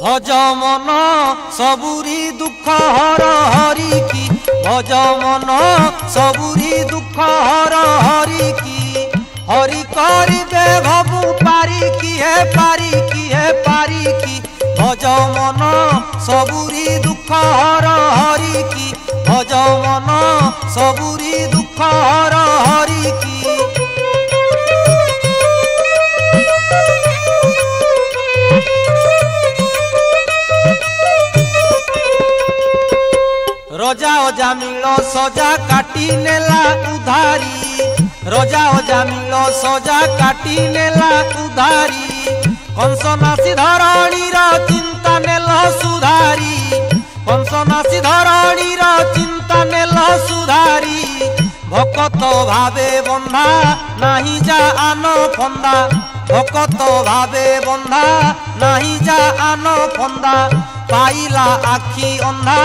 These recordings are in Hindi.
भज मन सबुरी दुख हर हरि की भज मन सबुरी दुख हर हरि की हरि करिबे भबु पारी की है पारी की है पारी की भज मन सबुरी दुख हर हरि की भज मन सबुरी दुख हर हरि की। रजा अजामिल सजा काटी नेला उधारी रजा अजामिल सजा काटी नेला उधारी कंसनासी धरणीर चिंता नेल सुधारी कंसनासी धरणीर चिंता नेल सुधारी भकत भावे बंधा नाही जा आन फंदा भकत भावे बंधा नाही जा आन फंदा पाइला आखि अंधा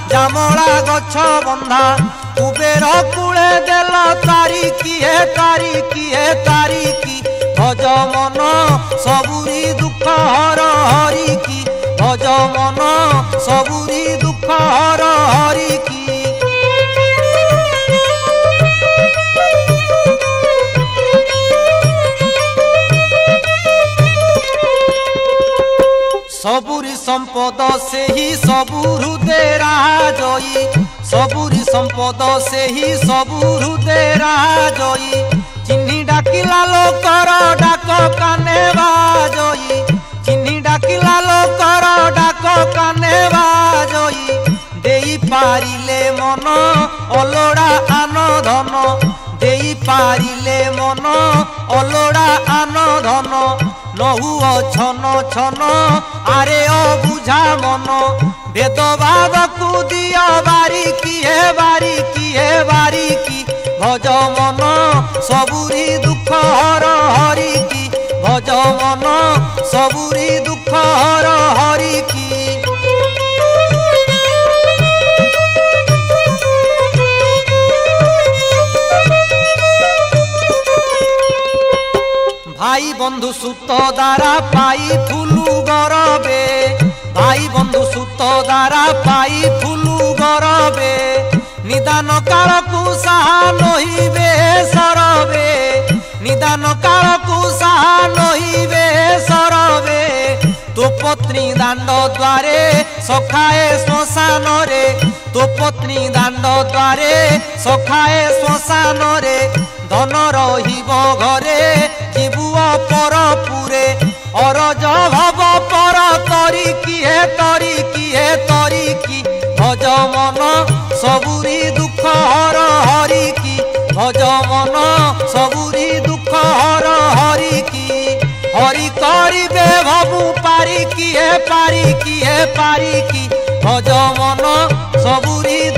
जामला गछ बंधा कुबेर कूले देल तारिकी है तारिकी है तारिकी भज मन सबुरी दुख हर हरि की भज मन सबुरी दुख हर हरि की। सबुरी संपद से ही सबुरु देरा जई सबुरी संपद से ही सबुरु देरा जई चिन्ही डाकिला लोकर डाक काने बाजई चिन्ही डाकिला लोकर डाक काने बाजई देई पारिले मन अलोड़ा आन धन देई पारिले मन अलोड़ा आन धन नहुओ छन छन आरे अबुझा मन भेदभाव को दिया बारिकी है बारिकी है बारिकी भज मन सबुरी दुख हर हरि की भज मन सबुरी दुख हर हरि की। भाई बंधु सुत द्वारा पाई फुलु गरबे भाई बंधु सुत द्वारा पाई फुलु गरबे निदान काल को साहा नहिबे सरबे निदान काल को साहा नहिबे सरबे तो पत्नी दांड द्वारे सखाए श्मशान रे तो पत्नी दांड द्वारे सखाए श्मशान रे धन रहिब घरे जीवुआ पर पुरे अरज भव पर तरिकी है तरिकी है तरिकी भज मन सबुरी दुख हर हरि की भज मन सबुरी दुख हर हरि की हरि करिबे भबु पारी की है पारी की है पारी की भज मन सबुरी